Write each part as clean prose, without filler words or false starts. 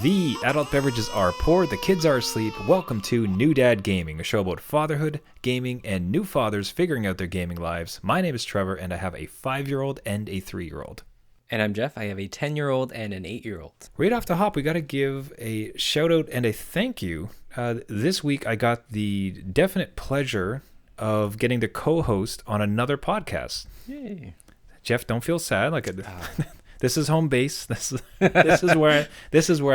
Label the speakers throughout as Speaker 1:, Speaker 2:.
Speaker 1: The adult beverages are poured, the kids are asleep. Welcome to New Dad Gaming, a show about fatherhood, gaming, and new fathers figuring out their gaming lives. My name is Trevor, and I have a 5-year-old and a 3-year-old.
Speaker 2: And I'm Jeff. I have a 10-year-old and an 8-year-old.
Speaker 1: Right off the hop, we got to give a shout out and a thank you. This week, I got the definite pleasure of getting to co-host on another podcast.
Speaker 2: Yay.
Speaker 1: Jeff, don't feel sad. This is home base. This is where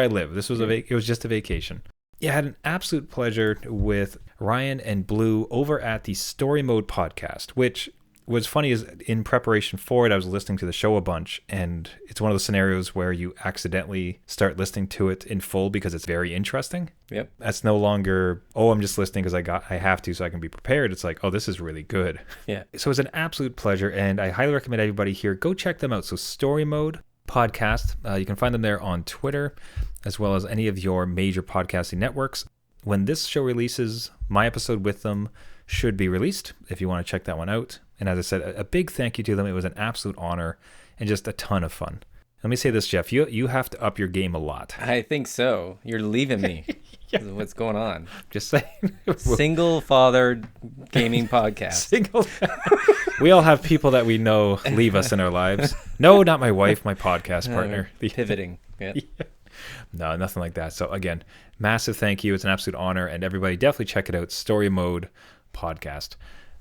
Speaker 1: I live. It was just a vacation. Yeah, I had an absolute pleasure with Ryan and Blue over at the Story Mode podcast, which was funny is in preparation for it, I was listening to the show a bunch, and it's one of those scenarios where you accidentally start listening to it in full because it's very interesting.
Speaker 2: Yep.
Speaker 1: That's no longer, I'm just listening because I have to so I can be prepared. It's like, this is really good.
Speaker 2: Yeah.
Speaker 1: So it's an absolute pleasure, and I highly recommend everybody here go check them out. So Story Mode podcast, you can find them there on Twitter as well as any of your major podcasting networks. When this show releases, my episode with them should be released if you want to check that one out. And as I said, a big thank you to them. It was an absolute honor and just a ton of fun. Let me say this, Jeff. You have to up your game a lot.
Speaker 2: I think so. You're leaving me. Yeah. What's going on?
Speaker 1: Just saying.
Speaker 2: Single father gaming podcast.
Speaker 1: We all have people that we know leave us in our lives. No, not my wife, my podcast partner.
Speaker 2: Pivoting. Yeah.
Speaker 1: No, nothing like that. So again, massive thank you. It's an absolute honor. And everybody definitely check it out. Story Mode podcast.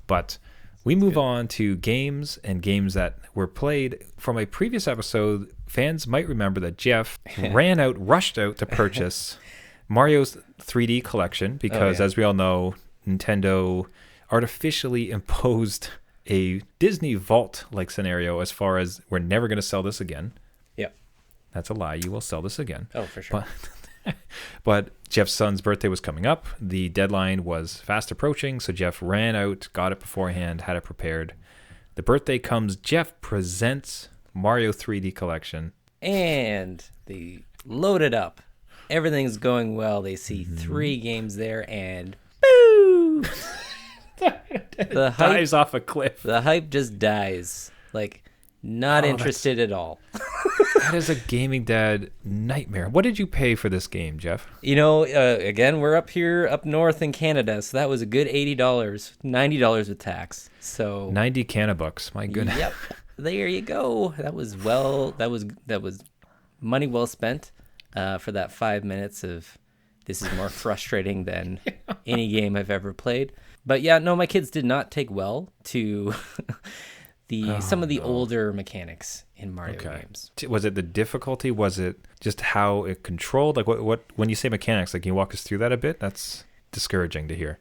Speaker 1: But we move on to games and games that were played. From a previous episode, fans might remember that Jeff rushed out to purchase Mario's 3D collection because, as we all know, Nintendo artificially imposed a Disney Vault-like scenario as far as we're never going to sell this again.
Speaker 2: Yep.
Speaker 1: That's a lie. You will sell this again.
Speaker 2: Oh, for sure.
Speaker 1: But Jeff's son's birthday was coming up. The deadline was fast approaching, so Jeff ran out, got it beforehand, had it prepared. The birthday comes, Jeff presents Mario 3D collection.
Speaker 2: And they load it up. Everything's going well. They see 3 games there, and boo! The hype
Speaker 1: dives off a cliff.
Speaker 2: The hype just dies. Not interested at all.
Speaker 1: That is a gaming dad nightmare. What did you pay for this game, Jeff?
Speaker 2: Again, we're up north in Canada, so that was a good $80, $90 with tax. So
Speaker 1: 90 Canabucks, my goodness.
Speaker 2: Yep, there you go. That was money well spent for that 5 minutes of this is more frustrating than any game I've ever played. But yeah, no, my kids did not take well to some of the older mechanics in Mario games.
Speaker 1: Was it the difficulty? Was it just how it controlled? What when you say mechanics, can you walk us through that a bit? That's discouraging to hear.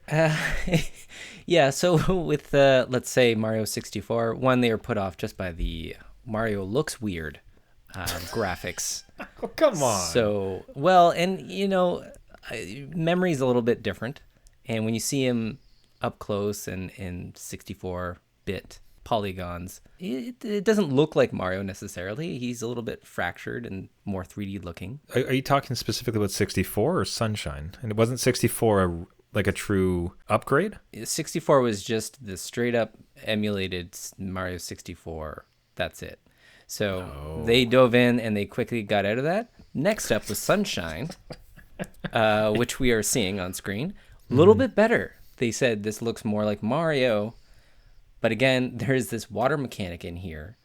Speaker 2: Yeah, so with let's say Mario 64, they were put off just by the Mario looks weird graphics.
Speaker 1: Oh, come on.
Speaker 2: So, memory's a little bit different. And when you see him up close and in 64-bit polygons, it doesn't look like Mario necessarily. He's a little bit fractured and more 3D looking.
Speaker 1: Are you talking specifically about 64 or Sunshine? And it wasn't 64 a true upgrade?
Speaker 2: 64 was just the straight up emulated Mario 64. That's it. So they dove in and they quickly got out of that. Next up was Sunshine, which we are seeing on screen. A little bit better. They said this looks more like Mario. But again, there's this water mechanic in here.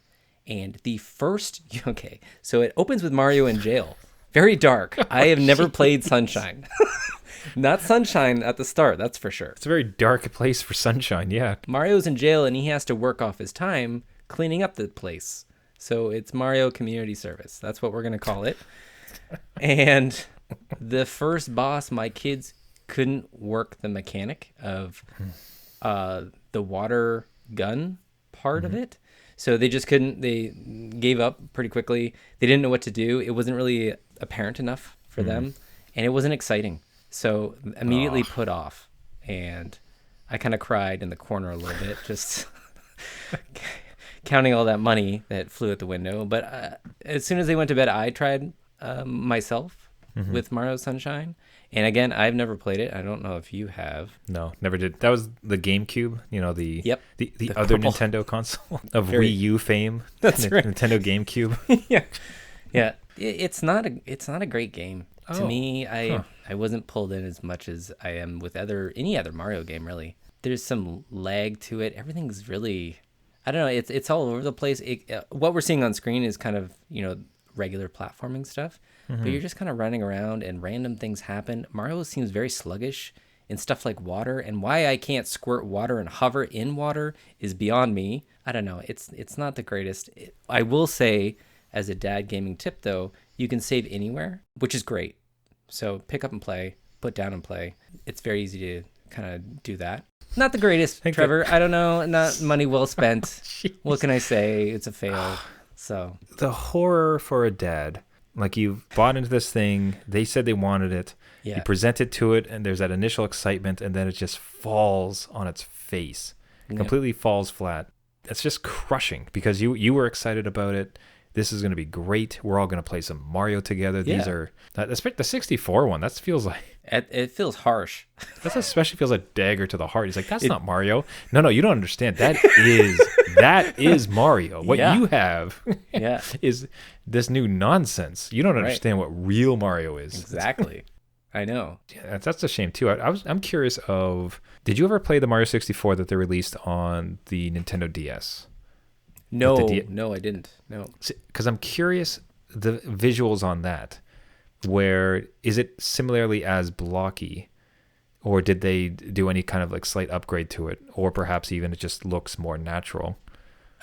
Speaker 2: And the first... Okay, so it opens with Mario in jail. Very dark. I have never played Sunshine. Not Sunshine at the start, that's for sure.
Speaker 1: It's a very dark place for Sunshine, yeah.
Speaker 2: Mario's in jail and he has to work off his time cleaning up the place. So it's Mario Community Service. That's what we're going to call it. And the first boss, my kids couldn't work the mechanic of the water gun part of it. So they just couldn't. They gave up pretty quickly. They didn't know what to do. It wasn't really apparent enough for them. And it wasn't exciting. So immediately put off. And I kind of cried in the corner a little bit, just counting all that money that flew out the window. But as soon as they went to bed, I tried myself with Mario Sunshine. And again, I've never played it. I don't know if you have.
Speaker 1: No, never did. That was the GameCube, the other
Speaker 2: purple
Speaker 1: Nintendo console of Wii U fame.
Speaker 2: That's right.
Speaker 1: Nintendo GameCube.
Speaker 2: Yeah. It's not a great game. To
Speaker 1: Oh,
Speaker 2: me,
Speaker 1: huh.
Speaker 2: I wasn't pulled in as much as I am with any other Mario game, really. There's some lag to it. Everything's really, I don't know. It's all over the place. What we're seeing on screen is kind of regular platforming stuff, but you're just kind of running around and random things happen. Mario seems very sluggish in stuff like water, and why I can't squirt water and hover in water is beyond me. I don't know. It's not the greatest. I will say, as a dad gaming tip though, you can save anywhere, which is great. So pick up and play, put down and play. It's very easy to kind of do that. Not the greatest, Trevor. I don't know. Not money well spent. What can I say? It's a fail. So
Speaker 1: The horror for a dad. Like, you bought into this thing, they said they wanted it,
Speaker 2: yeah,
Speaker 1: you present it to it, and there's that initial excitement, and then it just falls on its face.
Speaker 2: yeah.
Speaker 1: Completely falls flat. It's just crushing because you were excited about it. This is going to be great. We're all going to play some Mario together. These
Speaker 2: Yeah.
Speaker 1: are the 64 one. That feels like
Speaker 2: It feels harsh.
Speaker 1: that especially feels like dagger to the heart. He's like, that's not Mario. No, you don't understand. That is Mario. What
Speaker 2: Yeah.
Speaker 1: you have
Speaker 2: Yeah,
Speaker 1: is this new nonsense. You don't understand what real Mario is.
Speaker 2: exactly. I know.
Speaker 1: Yeah, that's a shame too. I'm curious of, did you ever play the Mario 64 that they released on the Nintendo DS?
Speaker 2: No,
Speaker 1: the
Speaker 2: no, I didn't. No.
Speaker 1: Because I'm curious the visuals on that. Where is it similarly as blocky, or did they do any kind of like slight upgrade to it, or perhaps even it just looks more natural?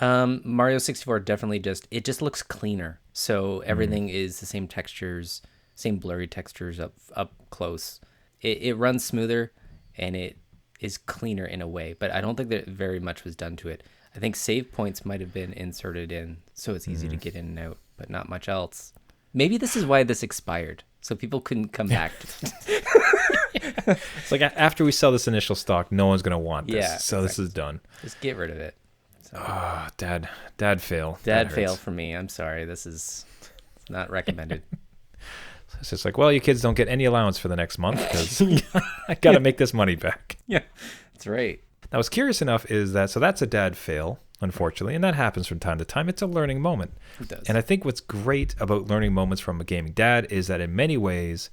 Speaker 2: Mario 64 definitely just looks cleaner. So everything is the same textures, same blurry textures up close. It runs smoother and it is cleaner in a way, but I don't think that very much was done to it. I think save points might have been inserted in so it's easy to get in and out, but not much else. Maybe this is why this expired, so people couldn't come back to it.
Speaker 1: It's like after we sell this initial stock, no one's gonna want this.
Speaker 2: Yeah,
Speaker 1: So this is done.
Speaker 2: Just get rid of it. So,
Speaker 1: Ah, dad fail.
Speaker 2: dad
Speaker 1: That
Speaker 2: fail
Speaker 1: hurts.
Speaker 2: for me. I'm sorry. This is not recommended.
Speaker 1: It's just like, well, you kids don't get any allowance for the next month because I gotta make this money back.
Speaker 2: Yeah, that's right.
Speaker 1: Now, what's curious enough is that, so that's a dad fail, unfortunately, and that happens from time to time. It's a learning moment.
Speaker 2: It does.
Speaker 1: And I think what's great about learning moments from a gaming dad is that in many ways,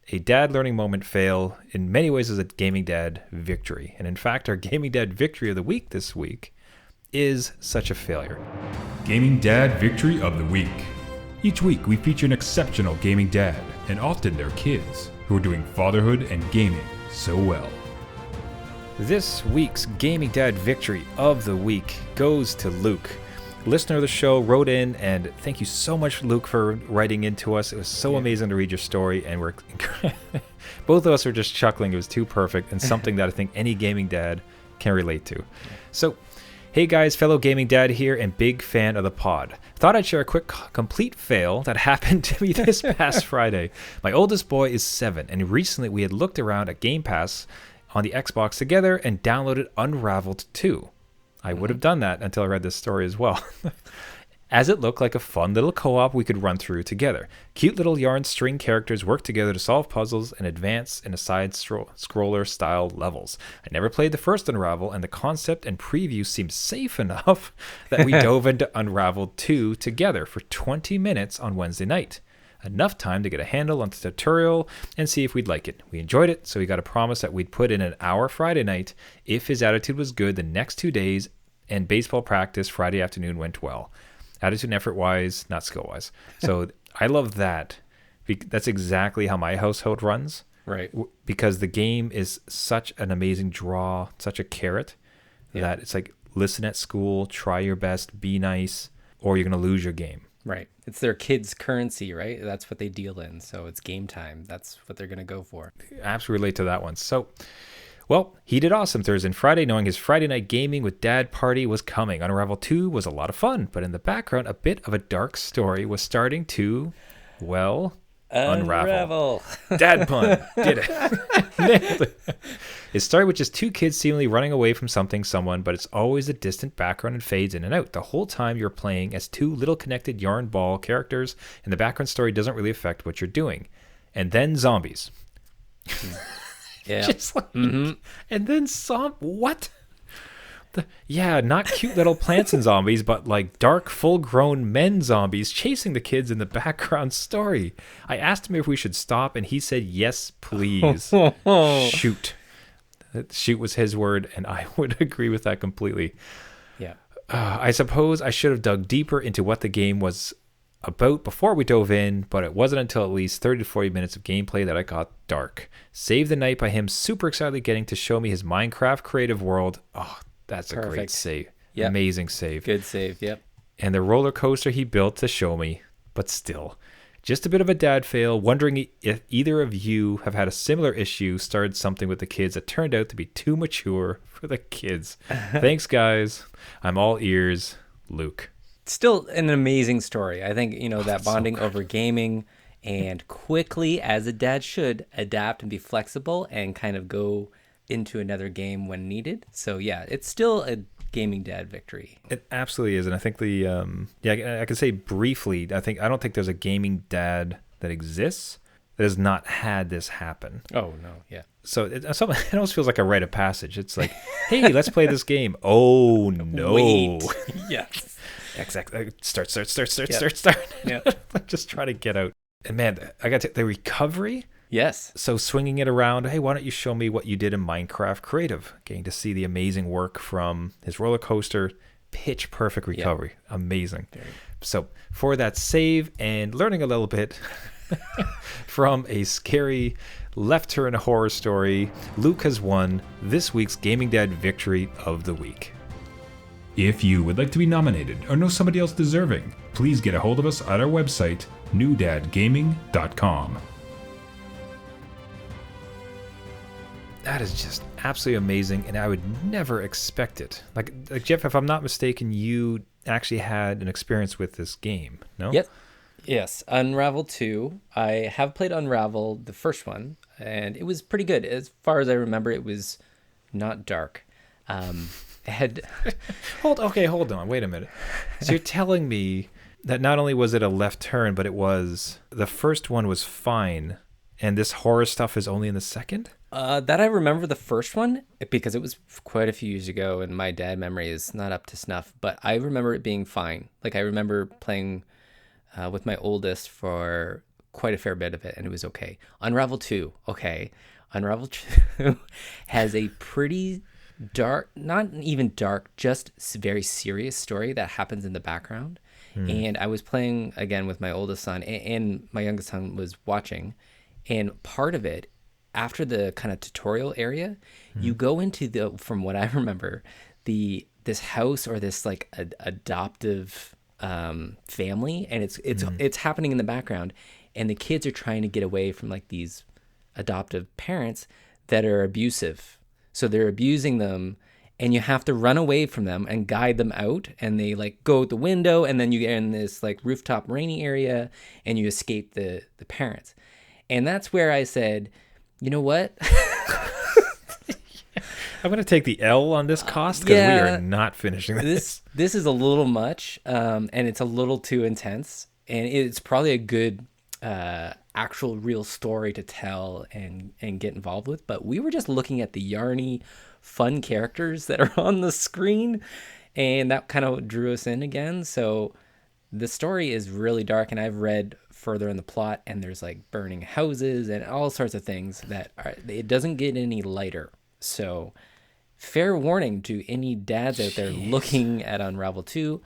Speaker 1: a dad learning moment fail in many ways is a gaming dad victory. And in fact, our gaming dad victory of the week this week is such a failure.
Speaker 3: Gaming Dad Victory of the Week. Each week we feature an exceptional gaming dad, and often their kids, who are doing fatherhood and gaming so well.
Speaker 1: This week's Gaming Dad Victory of the Week goes to Luke. Listener of the show wrote in, and thank you so much, Luke, for writing into us. It was so amazing to read your story, and we're both of us are just chuckling. It was too perfect and something that I think any gaming dad can relate to. So, hey guys, fellow gaming dad here and big fan of the pod. Thought I'd share a quick complete fail that happened to me this past Friday. My oldest boy is 7, and recently we had looked around at Game Pass on the Xbox together and downloaded Unraveled 2. I would have done that until I read this story as well. As it looked like a fun little co-op we could run through together. Cute little yarn string characters work together to solve puzzles and advance in a side-scroller style levels. I never played the first Unravel, and the concept and preview seemed safe enough that we dove into Unraveled 2 together for 20 minutes on Wednesday night. Enough time to get a handle on the tutorial and see if we'd like it. We enjoyed it, so we got a promise that we'd put in an hour Friday night if his attitude was good the next 2 days, and baseball practice Friday afternoon went well. Attitude and effort-wise, not skill-wise. So I love that. That's exactly how my household runs.
Speaker 2: Right.
Speaker 1: Because the game is such an amazing draw, such a carrot, that it's like, listen at school, try your best, be nice, or you're going to lose your game.
Speaker 2: Right. It's their kids' currency, right? That's what they deal in. So it's game time. That's what they're going to go for.
Speaker 1: Absolutely relate to that one. So, well, he did awesome Thursday and Friday, knowing his Friday night gaming with dad party was coming. Unravel 2 was a lot of fun, but in the background, a bit of a dark story was starting to, well, unravel. Dad pun. Did it. Nailed it. It started with just 2 kids seemingly running away from someone, but it's always a distant background and fades in and out. The whole time you're playing as 2 little connected yarn ball characters, and the background story doesn't really affect what you're doing. And then zombies.
Speaker 2: Yeah.
Speaker 1: Just like, and then what? Yeah, not cute little plants and zombies, but like dark, full-grown men zombies chasing the kids in the background story. I asked him if we should stop, and he said, yes, please. Shoot. Shoot was his word, and I would agree with that completely.
Speaker 2: Yeah.
Speaker 1: I suppose I should have dug deeper into what the game was about before we dove in, but it wasn't until at least 30 to 40 minutes of gameplay that I got dark. Saved the night by him super excitedly getting to show me his Minecraft creative world. Oh, that's a great save. Yep. Amazing save.
Speaker 2: Good save, yep.
Speaker 1: And the roller coaster he built to show me, but still. Just a bit of a dad fail, wondering if either of you have had a similar issue, started something with the kids that turned out to be too mature for the kids. Thanks, guys. I'm all ears. Luke.
Speaker 2: Still an amazing story. I think, that bonding over gaming and quickly, as a dad should, adapt and be flexible and kind of go into another game when needed. So, yeah, it's still a gaming dad victory.
Speaker 1: It absolutely is. And I think I can say briefly, I don't think there's a gaming dad that exists that has not had this happen.
Speaker 2: Oh, no, yeah.
Speaker 1: So it almost feels like a rite of passage. It's like, hey, let's play this game. Oh, no.
Speaker 2: Wait. Yes.
Speaker 1: Exactly. Start.
Speaker 2: Yeah.
Speaker 1: Just try to get out. And man, I got the recovery.
Speaker 2: Yes.
Speaker 1: So swinging it around, hey, why don't you show me what you did in Minecraft Creative? Getting to see the amazing work from his roller coaster, pitch perfect recovery. Yep. Amazing. So for that save and learning a little bit from a scary left turn horror story, Luke has won this week's Gaming Dad Victory of the Week.
Speaker 3: If you would like to be nominated or know somebody else deserving, please get a hold of us at our website, newdadgaming.com.
Speaker 1: That is just absolutely amazing, and I would never expect it. Like Jeff, if I'm not mistaken, you actually had an experience with this game, no?
Speaker 2: Yep. Yes, Unravel 2. I have played Unravel, the first one, and it was pretty good. As far as I remember, it was not dark.
Speaker 1: Hold on, wait a minute. So you're telling me that not only was it a left turn, but the first one was fine, and this horror stuff is only in the second?
Speaker 2: That I remember the first one, because it was quite a few years ago, and my dad memory is not up to snuff, but I remember it being fine. Like, I remember playing with my oldest for quite a fair bit of it, and it was okay. Unravel 2, okay. Unravel 2 has a pretty dark, not even dark, just very serious story that happens in the background. And I was playing again with my oldest son, and my youngest son was watching, and part of it, after the kind of tutorial area, you go into from what I remember, this house or this like adoptive family, and it's happening in the background, and the kids are trying to get away from like these adoptive parents that are abusive. So they're abusing them, and you have to run away from them and guide them out, and they like go out the window, and then you get in this like rooftop rainy area, and you escape the parents. And that's where I said, you know what?
Speaker 1: I'm going to take the L on this cost because we are not finishing this.
Speaker 2: This is a little much, and it's a little too intense, and it's probably a good actual real story to tell and get involved with. But we were just looking at the yarny, fun characters that are on the screen, and that kind of drew us in again. So the story is really dark, and I've read further in the plot, and there's like burning houses and all sorts of things it doesn't get any lighter. So fair warning to any dads out there looking at Unravel 2.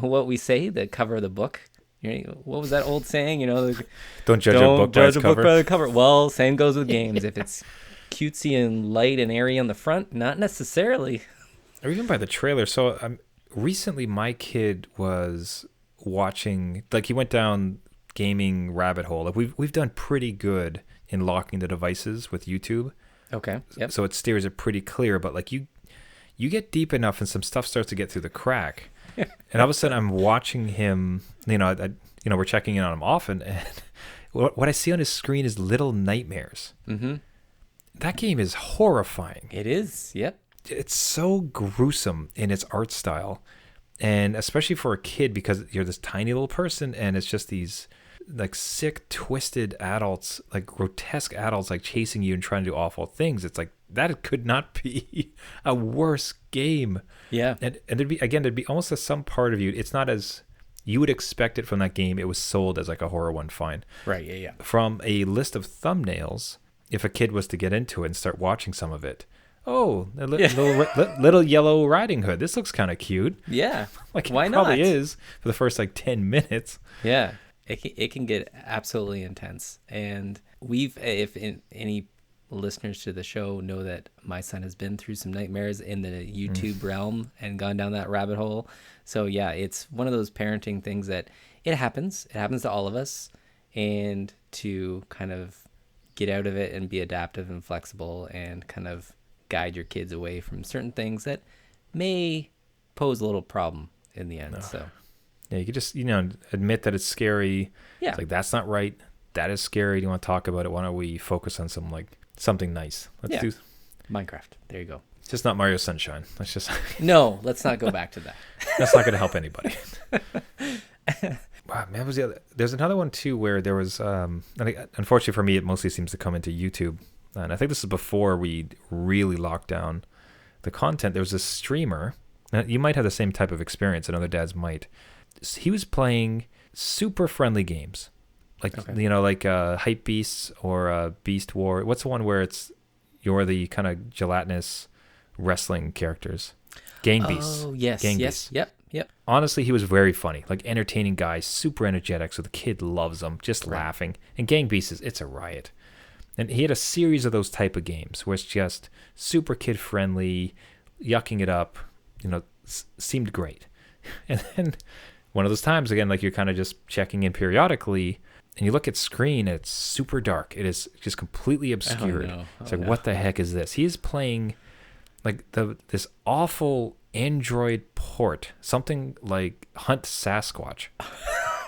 Speaker 2: What we say, the cover of the book. What was that old saying?
Speaker 1: Don't judge a book by its cover.
Speaker 2: Well, same goes with games. If it's cutesy and light and airy on the front, not necessarily.
Speaker 1: Or even by the trailer. So recently my kid was watching, like, he went down gaming rabbit hole. Like, we've done pretty good in locking the devices with YouTube.
Speaker 2: Okay. Yep.
Speaker 1: So it steers it pretty clear, but like you get deep enough and some stuff starts to get through the crack. And all of a sudden I'm watching him, we're checking in on him often, and what I see on his screen is Little Nightmares. Mm-hmm. That game is horrifying.
Speaker 2: It is. Yep.
Speaker 1: It's so gruesome in its art style, and especially for a kid, because you're this tiny little person and it's just these like sick, twisted adults, like grotesque adults, like chasing you and trying to do awful things. It's like that could not be a worse game.
Speaker 2: Yeah.
Speaker 1: And there'd be almost some part of you, it's not as you would expect it from that game. It was sold as like a horror one, fine.
Speaker 2: Right, yeah.
Speaker 1: From a list of thumbnails, if a kid was to get into it and start watching some of it, oh, little Yellow Riding Hood. This looks kind of cute.
Speaker 2: Yeah.
Speaker 1: Like
Speaker 2: why
Speaker 1: it
Speaker 2: not?
Speaker 1: probably is for the first like 10 minutes.
Speaker 2: Yeah. It can get absolutely intense. And any listeners to the show know that my son has been through some nightmares in the YouTube realm and gone down that rabbit hole. So yeah, it's one of those parenting things that it happens to all of us, and to kind of get out of it and be adaptive and flexible and kind of guide your kids away from certain things that may pose a little problem in the end. So
Speaker 1: yeah, you could just, admit that it's scary.
Speaker 2: Yeah.
Speaker 1: It's like, that's not right. That is scary. Do you want to talk about it? Why don't we focus on something nice? Let's do
Speaker 2: Minecraft. There you go.
Speaker 1: It's just not Mario Sunshine. Let's just
Speaker 2: No, let's not go back to that.
Speaker 1: That's not going to help anybody. Wow, man, there's another one too where there was unfortunately for me, it mostly seems to come into YouTube, and I think this is before we really locked down the content. There was a streamer. Now, you might have the same type of experience, and other dads might. He was playing super friendly games, like Hype Beasts or Beast War. What's the one where you're the kind of gelatinous wrestling characters? Gang Beasts.
Speaker 2: Oh yes,
Speaker 1: Gang
Speaker 2: yes,
Speaker 1: Beasts.
Speaker 2: Yep.
Speaker 1: Honestly, he was very funny, like entertaining guy, super energetic, so the kid loves him, just laughing. And Gang Beasts, it's a riot. And he had a series of those type of games where it's just super kid friendly, yucking it up, seemed great. And then one of those times, again, like you're kind of just checking in periodically, and you look at screen, and it's super dark. It is just completely obscured. It's like, what the heck is this? He is playing like this awful Android port, something like Hunt Sasquatch.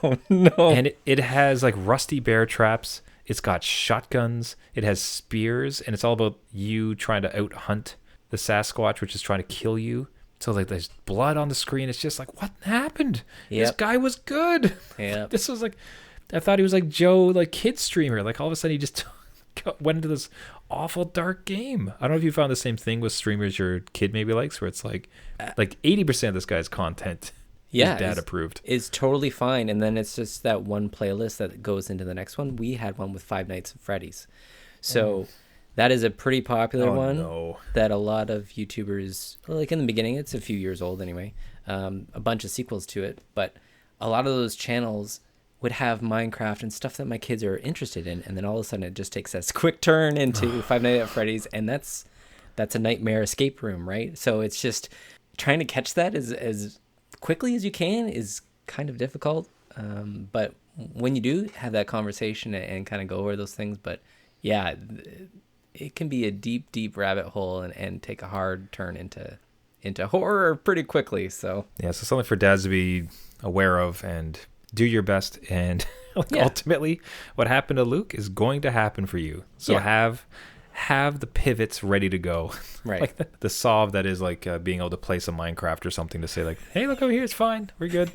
Speaker 2: Oh no.
Speaker 1: And it has like rusty bear traps. It's got shotguns. It has spears, and it's all about you trying to out hunt the Sasquatch, which is trying to kill you. So like there's blood on the screen. It's just like, what happened? This guy was good.
Speaker 2: Yeah.
Speaker 1: This was like, I thought he was like Joe, like kid streamer. Like all of a sudden he just went into this awful dark game. I don't know if you found the same thing with streamers your kid maybe likes, where it's like 80% of this guy's content is dad approved.
Speaker 2: Is totally fine, and then it's just that one playlist that goes into the next one. We had one with Five Nights at Freddy's, so that is a pretty popular one that a lot of YouTubers, like in the beginning, it's a few years old anyway, a bunch of sequels to it, but a lot of those channels would have Minecraft and stuff that my kids are interested in, and then all of a sudden it just takes this quick turn into Five Nights at Freddy's, and that's a nightmare escape room, right? So it's just trying to catch that as quickly as you can is kind of difficult, but when you do have that conversation and kind of go over those things, but yeah, it can be a deep rabbit hole and take a hard turn into horror pretty quickly. So
Speaker 1: yeah, so something for dads to be aware of and do your best, and ultimately what happened to Luke is going to happen for you. So have the pivots ready to go.
Speaker 2: Right.
Speaker 1: Like the solve that is like being able to play some Minecraft or something to say like, hey, look over here, it's fine, we're good.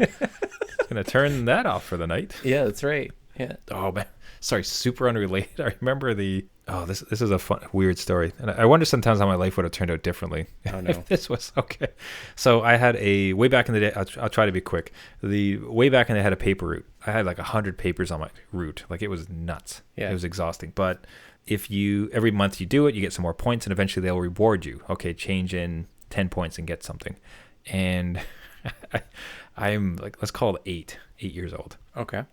Speaker 1: Gonna turn that off for the night.
Speaker 2: Yeah, that's right. Yeah.
Speaker 1: Oh man, sorry, super unrelated. I remember this is a fun, weird story, and I wonder sometimes how my life would have turned out differently.
Speaker 2: Oh no.
Speaker 1: If this was okay. So I had way back in the day. I'll try to be quick. Way back in the day, I had a paper route. I had like 100 papers on my route. Like it was nuts. Yeah. It was exhausting. But if every month you do it, you get some more points, and eventually they'll reward you. Okay, change in 10 points and get something. And I'm like, let's call it 8 years old.
Speaker 2: Okay.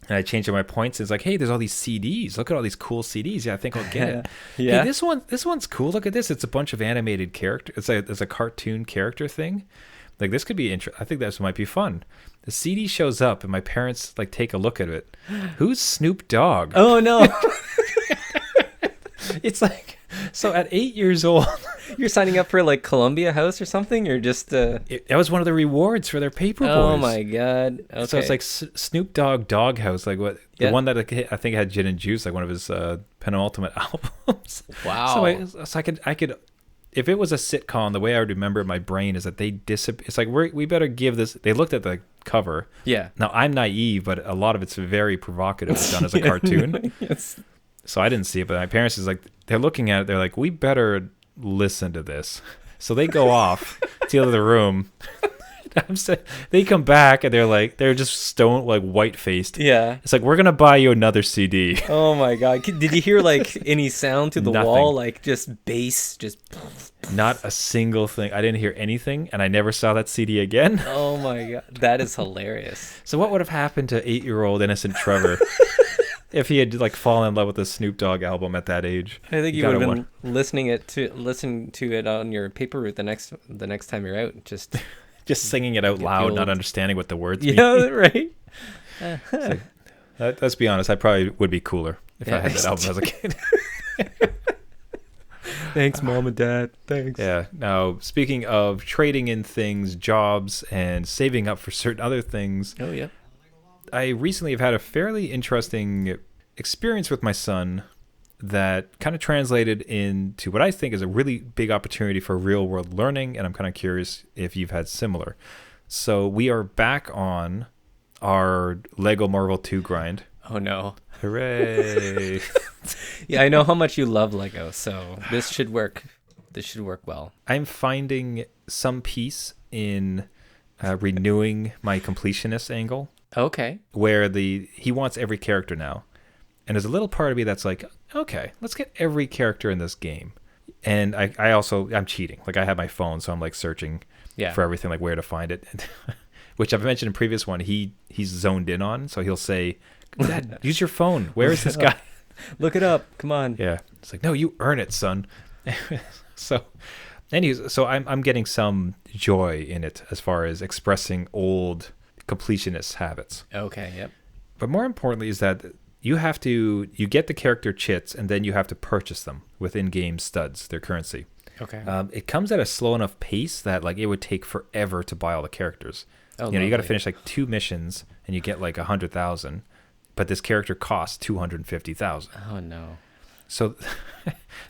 Speaker 1: And I changed my points. It's like, hey, there's all these CDs. Look at all these cool CDs. Yeah, I think I'll get it.
Speaker 2: Yeah.
Speaker 1: Hey, this one's cool. Look at this. It's a bunch of animated characters. It's a cartoon character thing. Like this could be interesting. I think this might be fun. The CD shows up, and my parents like take a look at it. Who's Snoop Dogg?
Speaker 2: Oh no.
Speaker 1: It's like, so at 8 years old,
Speaker 2: you're signing up for like Columbia House or something. You're just
Speaker 1: that was one of the rewards for their paper boys.
Speaker 2: Oh my god. Okay.
Speaker 1: So it's like Snoop Dogg Doghouse, like what the one that I think had Gin and Juice, like one of his penultimate albums.
Speaker 2: Wow.
Speaker 1: So I could if it was a sitcom, the way I would remember in my brain is that they disappear. It's like we better give this. They looked at the cover.
Speaker 2: Yeah.
Speaker 1: Now I'm naive, but a lot of it's very provocative. It's done as a cartoon.
Speaker 2: Yes.
Speaker 1: So I didn't see it, but my parents is like, they're looking at it. They're like, we better listen to this. So they go off to the other room. They come back and they're just stone, like white faced.
Speaker 2: Yeah.
Speaker 1: It's like, we're gonna buy you another CD.
Speaker 2: Oh my god! Did you hear like any sound to the
Speaker 1: Nothing.
Speaker 2: wall? Like just bass, just.
Speaker 1: Not a single thing. I didn't hear anything, and I never saw that CD again.
Speaker 2: Oh my god, that is hilarious.
Speaker 1: So what would have happened to 8-year-old innocent Trevor if he had like fallen in love with the Snoop Dogg album at that age?
Speaker 2: I think you would have been listening to it on your paper route the next time you're out. Just
Speaker 1: singing it out loud, not understanding what the words mean.
Speaker 2: Yeah, right.
Speaker 1: Like, let's be honest, I probably would be cooler if I had that album as a kid.
Speaker 2: Thanks, Mom and Dad. Thanks.
Speaker 1: Yeah. Now, speaking of trading in things, jobs, and saving up for certain other things.
Speaker 2: Oh, yeah.
Speaker 1: I recently have had a fairly interesting experience with my son that kind of translated into what I think is a really big opportunity for real world learning. And I'm kind of curious if you've had similar. So we are back on our Lego Marvel 2 grind.
Speaker 2: Oh, no.
Speaker 1: Hooray.
Speaker 2: Yeah, I know how much you love Lego, so this should work. This should work well.
Speaker 1: I'm finding some peace in renewing my completionist angle.
Speaker 2: Okay.
Speaker 1: Where he wants every character now. And there's a little part of me that's like, okay, let's get every character in this game. And I'm cheating. Like, I have my phone, so I'm like searching for everything, like where to find it. Which I've mentioned in previous one, he's zoned in on. So he'll say, Dad, use your phone. Where is this guy?
Speaker 2: Look it up. Come on.
Speaker 1: Yeah. It's like, no, you earn it, son. So anyways, so I'm getting some joy in it as far as expressing old completionist habits.
Speaker 2: Okay, yep.
Speaker 1: But more importantly is that you get the character chits and then you have to purchase them with in-game studs, their currency.
Speaker 2: Okay.
Speaker 1: It comes at a slow enough pace that like it would take forever to buy all the characters.
Speaker 2: Oh,
Speaker 1: you got to finish like 2 missions and you get like 100,000, but this character costs 250,000.
Speaker 2: Oh no.
Speaker 1: So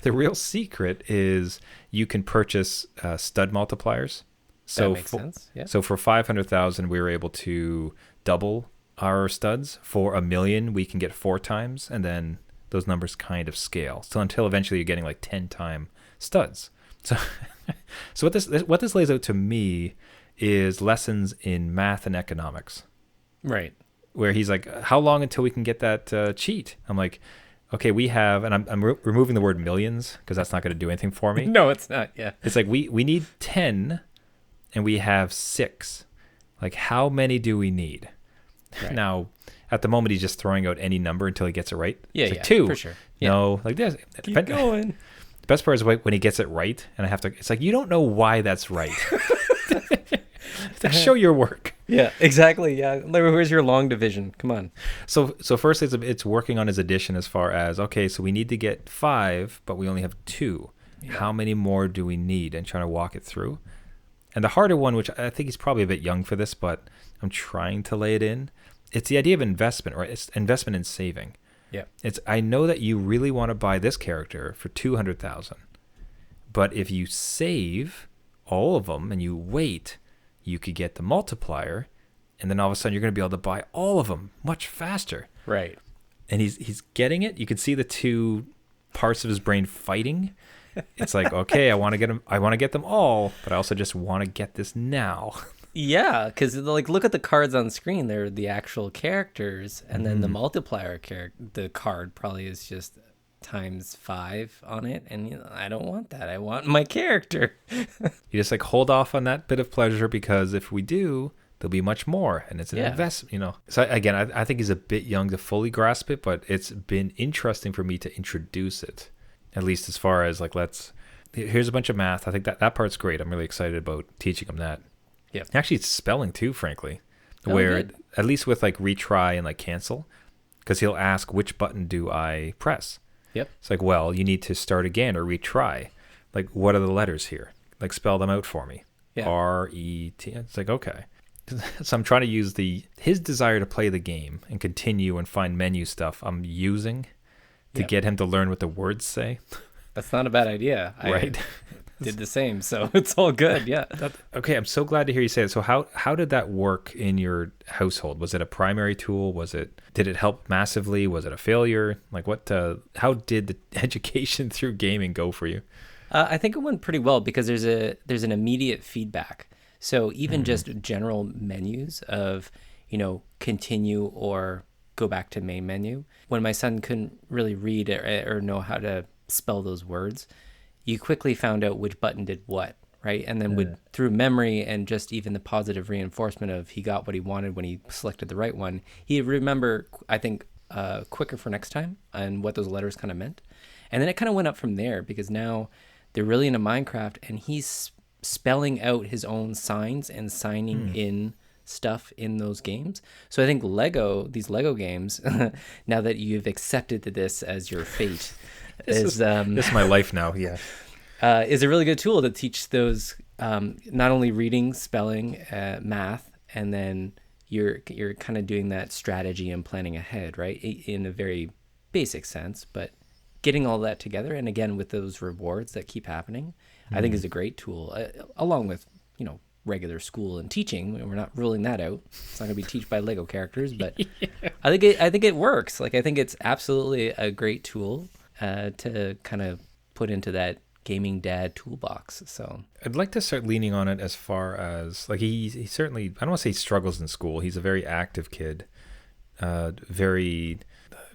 Speaker 1: the real secret is you can purchase stud multipliers. So
Speaker 2: that makes sense. Yeah.
Speaker 1: So for 500,000, we were able to double our studs. For 1 million, we can get 4 times, and then those numbers kind of scale. So until eventually you're getting like 10-time studs. So, so what this lays out to me is lessons in math and economics.
Speaker 2: Right.
Speaker 1: Where he's like, how long until we can get that cheat? I'm like, okay, we have, and I'm removing the word millions because that's not going to do anything for me.
Speaker 2: No, it's not. Yeah.
Speaker 1: It's like we need 10 and we have 6. Like, how many do we need? Right. Now, at the moment, he's just throwing out any number until he gets it right.
Speaker 2: Yeah,
Speaker 1: it's like 2.
Speaker 2: For sure. Yeah.
Speaker 1: No, like this.
Speaker 2: Keep going.
Speaker 1: The best part is when he gets it right, and I have to. It's like, you don't know why that's right. Show your work.
Speaker 2: Yeah, exactly. Yeah, where's your long division? Come on.
Speaker 1: So first it's working on his addition as far as, okay, so we need to get 5, but we only have 2. Yeah. How many more do we need? And trying to walk it through. And the harder one, which I think he's probably a bit young for this, but I'm trying to lay it in. It's the idea of investment, right? It's investment in saving.
Speaker 2: Yeah.
Speaker 1: I know that you really want to buy this character for 200,000, but if you save all of them and you wait, you could get the multiplier, and then all of a sudden you're going to be able to buy all of them much faster.
Speaker 2: Right.
Speaker 1: And he's getting it. You can see the 2 parts of his brain fighting. It's like, okay, I want to get them all, but I also just want to get this now.
Speaker 2: Yeah, because like look at the cards on screen. They're the actual characters, and then the multiplier the card probably is just times 5 on it, and I don't want that. I want my character.
Speaker 1: You just like hold off on that bit of pleasure, because if we do, there'll be much more, and it's an investment, So again, I think he's a bit young to fully grasp it, but it's been interesting for me to introduce it, at least as far as like, here's a bunch of math. I think that part's great. I'm really excited about teaching him that.
Speaker 2: Yeah.
Speaker 1: Actually, it's spelling too, frankly, where
Speaker 2: good.
Speaker 1: At least with like retry and like cancel, because he'll ask, which button do I press?
Speaker 2: Yep.
Speaker 1: It's like, well, you need to start again or retry. Like, what are the letters here? Like, spell them out for me.
Speaker 2: Yeah.
Speaker 1: R-E-T. It's like, okay. So I'm trying to use his desire to play the game and continue and find menu stuff I'm using to get him to learn what the words say.
Speaker 2: That's not a bad idea.
Speaker 1: Right.
Speaker 2: I did the same, so it's all good. Yeah.
Speaker 1: Okay, I'm so glad to hear you say it. So how did that work in your household? Was it a primary tool? Did it help massively? Was it a failure? Like how did the education through gaming go for you?
Speaker 2: I think it went pretty well because there's an immediate feedback. So even just general menus of, continue or go back to main menu. When my son couldn't really read or know how to spell those words, you quickly found out which button did what, right? And then through memory and just even the positive reinforcement of he got what he wanted when he selected the right one, he'd remember, I think, quicker for next time and what those letters kind of meant. And then it kind of went up from there because now they're really into Minecraft and he's spelling out his own signs and signing in stuff in those games. So I think these Lego games, now that you've accepted this as your fate,
Speaker 1: this is my life now. Yeah.
Speaker 2: Is a really good tool to teach those, not only reading, spelling, math, and then you're kind of doing that strategy and planning ahead, right? In a very basic sense, but getting all that together, and again with those rewards that keep happening, I think is a great tool, along with regular school and teaching. We're not ruling that out. It's not going to be taught by Lego characters, but I think it works. Like I think it's absolutely a great tool to kind of put into that gaming dad toolbox. So
Speaker 1: I'd like to start leaning on it as far as like he certainly, I don't want to say he struggles in school. He's a very active kid, I'm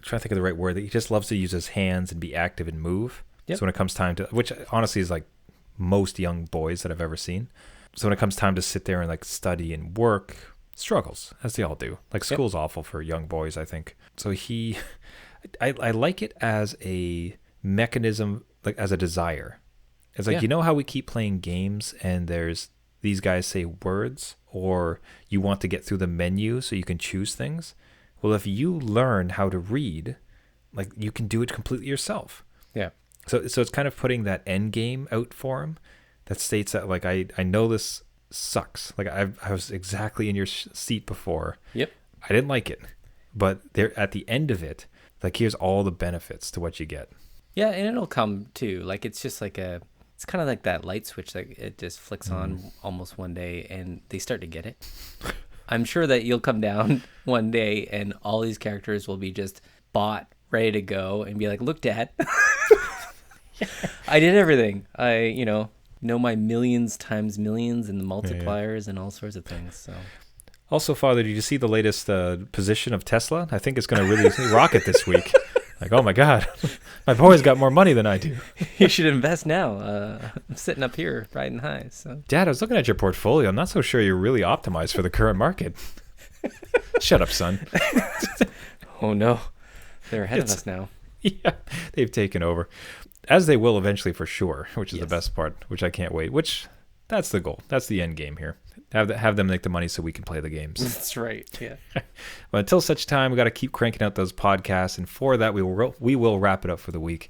Speaker 1: trying to think of the right word. He just loves to use his hands and be active and move. Yep. So when it comes time to, which honestly is like most young boys that I've ever seen. So when it comes time to sit there and like study and work, struggles, as they all do. Like school's awful for young boys, I think. So I like it as a mechanism, like as a desire. It's like, how we keep playing games and there's these guys say words or you want to get through the menu so you can choose things. Well, if you learn how to read, like you can do it completely yourself.
Speaker 2: Yeah.
Speaker 1: So it's kind of putting that end game out for him that states that like, I know this sucks. Like I was exactly in your seat before.
Speaker 2: Yep.
Speaker 1: I didn't like it, but there at the end of it, like here's all the benefits to what you get.
Speaker 2: Yeah. And it'll come too. Like, it's just like it's kind of like that light switch that it just flicks on almost one day and they start to get it. I'm sure that you'll come down one day and all these characters will be just bought, ready to go, and be like, look, Dad, I did everything. I, know my millions times millions and the multipliers and all sorts of things. So,
Speaker 1: also, Father, did you see the latest position of Tesla? I think it's going to really rocket this week. Like, oh my God, my boy's got more money than I do.
Speaker 2: You should invest now. I'm sitting up here riding high. So,
Speaker 1: Dad, I was looking at your portfolio. I'm not so sure you're really optimized for the current market. Shut up, son.
Speaker 2: Oh no, they're ahead of us now.
Speaker 1: Yeah, they've taken over, as they will eventually for sure, which is the best part, which I can't wait. Which, that's the goal. That's the end game here. Have them make the money so we can play the games.
Speaker 2: That's right. Yeah.
Speaker 1: But until such time, we got to keep cranking out those podcasts, and for that, we will wrap it up for the week.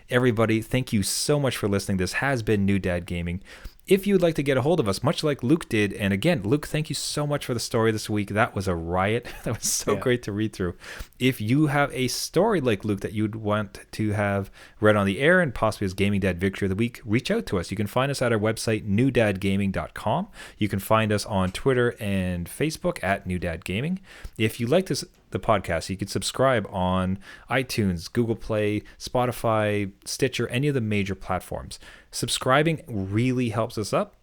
Speaker 1: Everybody, thank you so much for listening. This has been New Dad Gaming. If you'd like to get a hold of us, much like Luke did, and again, Luke, thank you so much for the story this week. That was a riot. That was so great to read through. If you have a story like Luke that you'd want to have read on the air and possibly as Gaming Dad Victory of the Week, reach out to us. You can find us at our website, newdadgaming.com. You can find us on Twitter and Facebook at New Dad Gaming. If you like the podcast, you can subscribe on iTunes, Google Play, Spotify, Stitcher, any of the major platforms. Subscribing really helps us out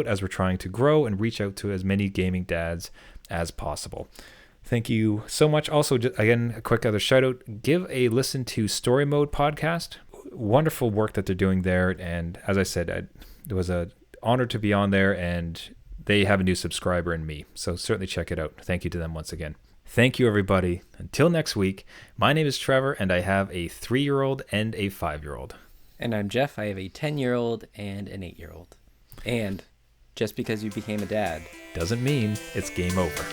Speaker 1: as we're trying to grow and reach out to as many gaming dads as possible. Thank you so much. Also, again, a quick other shout out. Give a listen to Story Mode podcast. Wonderful work that they're doing there. And as I said, it was an honor to be on there, and they have a new subscriber in me. So certainly check it out. Thank you to them once again. Thank you, everybody. Until next week, my name is Trevor, and I have a 3-year-old and a 5-year-old.
Speaker 2: And I'm Jeff. I have a 10-year-old and an 8-year-old. And just because you became a dad
Speaker 1: doesn't mean it's game over.